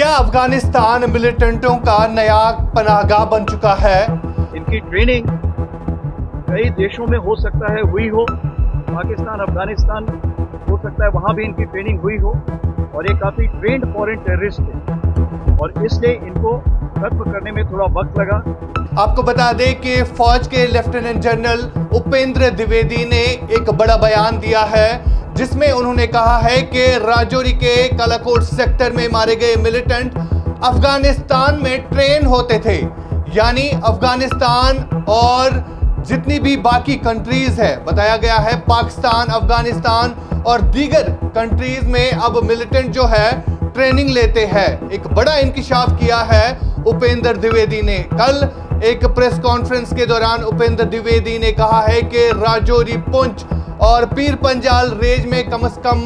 क्या अफगानिस्तान मिलिटेंटों का नया पनाहगाह बन चुका है? इनकी ट्रेनिंग कई देशों में हो सकता है हुई हो, पाकिस्तान, अफगानिस्तान हो सकता है वहाँ भी इनकी ट्रेनिंग हुई हो, और ये काफ़ी ट्रेंड फॉरेन टेररिस्ट थे और इसलिए इनको खत्म करने में थोड़ा वक्त लगा। आपको बता दें कि फौज के लेफ्टिनेंट जनरल उपेंद्र द्विवेदी ने एक बड़ा बयान दिया है जिसमें उन्होंने कहा है कि राजौरी के कालाकोट सेक्टर में मारे गए मिलिटेंट अफगानिस्तान में ट्रेन होते थे, यानी अफगानिस्तान और जितनी भी बाकी कंट्रीज है, बताया गया है पाकिस्तान, अफगानिस्तान और दीगर कंट्रीज में अब मिलिटेंट जो है ट्रेनिंग लेते हैं। एक बड़ा इंकिशाफ किया है उपेंद्र द्विवेदी ने। कल एक प्रेस कॉन्फ्रेंस के दौरान उपेंद्र द्विवेदी ने कहा है कि राजौरी, पुंछ और पीर पंजाल रेंज में कम से कम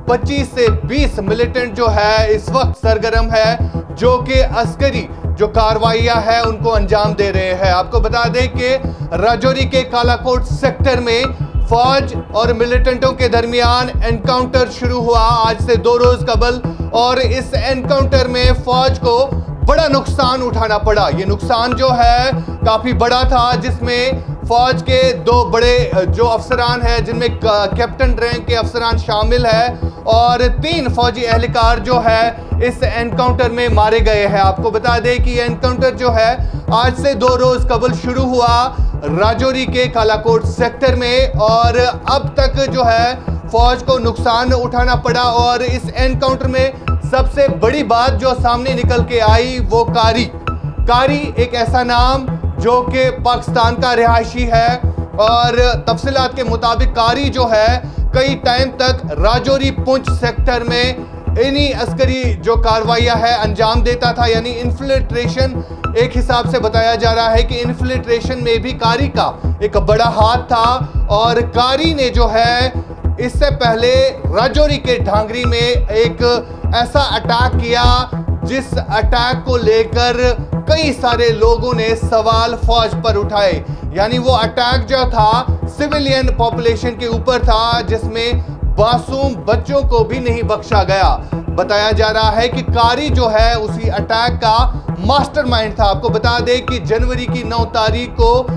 25 से 20 मिलिटेंट जो है इस वक्त सरगर्म है, जो कि अस्करी जो कार्रवाइयां है उनको अंजाम दे रहे हैं। आपको बता दें कि राजौरी के कालाकोट सेक्टर में फौज और मिलिटेंटों के दरमियान एनकाउंटर शुरू हुआ आज से 2 रोज कबल, और इस एनकाउंटर में फौज को बड़ा नुकसान उठाना पड़ा। ये नुकसान जो है काफी बड़ा था, जिसमें फौज के 2 बड़े जो अफसरान हैं, जिनमें कैप्टन रैंक के अफसरान शामिल है, और 3 फौजी एहलकार जो है इस एनकाउंटर में मारे गए हैं। आपको बता दें कि एनकाउंटर जो है आज से 2 रोज कबल शुरू हुआ राजौरी के कालाकोट सेक्टर में, और अब तक जो है फौज को नुकसान उठाना पड़ा। और इस एनकाउंटर में सबसे बड़ी बात जो सामने निकल के आई वो कारी एक ऐसा नाम जो कि पाकिस्तान का रिहायशी है, और तफसीलात के मुताबिक कारी जो है कई टाइम तक राजौरी पुंछ सेक्टर में इन्हीं अस्करी जो कार्रवाइयां है अंजाम देता था, यानी इन्फिल्ट्रेशन। एक हिसाब से बताया जा रहा है कि इन्फिल्ट्रेशन में भी कारी का एक बड़ा हाथ था, और कारी ने जो है इससे पहले राजौरी के ढांगरी में एक ऐसा अटैक किया जिस अटैक को लेकर कई सारे लोगों ने सवाल फौज पर उठाए। यानी वो अटैक जो था सिविलियन पॉपुलेशन के ऊपर था, जिसमें मासूम बच्चों को भी नहीं बख्शा गया। बताया जा रहा है कि कारी जो है उसी अटैक का मास्टरमाइंड था। आपको बता दें कि जनवरी की 9 तारीख को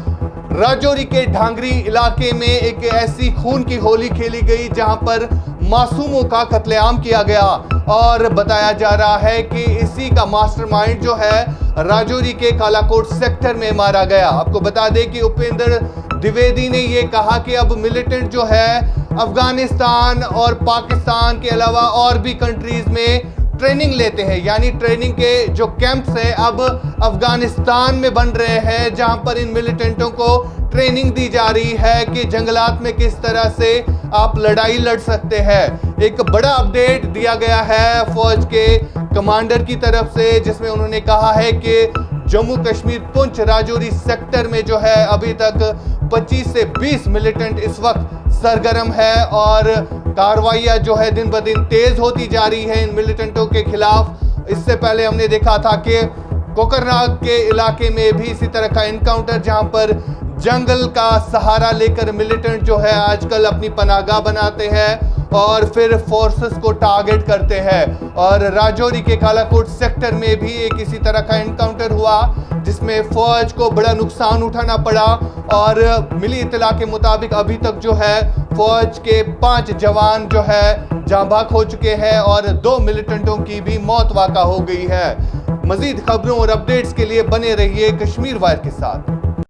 राजौरी के ढांगरी इलाके में एक ऐसी खून की होली खेली गई जहां पर मासूमों का कत्लेआम किया गया, और बताया जा रहा है कि इसी का मास्टरमाइंड जो है राजौरी के कालाकोट सेक्टर में मारा गया। आपको बता दें कि उपेंद्र द्विवेदी ने यह कहा कि अब मिलिटेंट जो है अफगानिस्तान और पाकिस्तान के अलावा और भी कंट्रीज में ट्रेनिंग लेते हैं, यानी ट्रेनिंग के जो कैंप्स हैं अब अफगानिस्तान में बन रहे हैं, जहां पर इन मिलिटेंटों को ट्रेनिंग दी जा रही है कि जंगलात में किस तरह से आप लड़ाई लड़ सकते हैं। एक बड़ा अपडेट दिया गया है फौज के कमांडर की तरफ से, जिसमें उन्होंने कहा है कि जम्मू कश्मीर पुंछ राजौरी सेक्टर में जो है अभी तक 25 से 20 मिलिटेंट इस वक्त सरगर्म है, और कार्रवाइयां जो है दिन ब दिन तेज होती जा रही है इन मिलिटेंटों के खिलाफ। इससे पहले हमने देखा था कि कोकरनाग के इलाके में भी इसी तरह का एनकाउंटर, जहां पर जंगल का सहारा लेकर मिलिटेंट जो है आजकल अपनी पनाहगाह बनाते हैं और फिर फोर्सेस को टारगेट करते हैं। और राजौरी के कालाकोट सेक्टर में भी एक इसी तरह का एनकाउंटर हुआ जिसमें फौज को बड़ा नुकसान उठाना पड़ा, और मिली इत्तला के मुताबिक अभी तक जो है फौज के 5 जवान जो है जांबाक हो चुके हैं और 2 मिलिटेंटों की भी मौत वाक़ा हो गई है। मजीद खबरों और अपडेट्स के लिए बने रहिए कश्मीर वायर के साथ।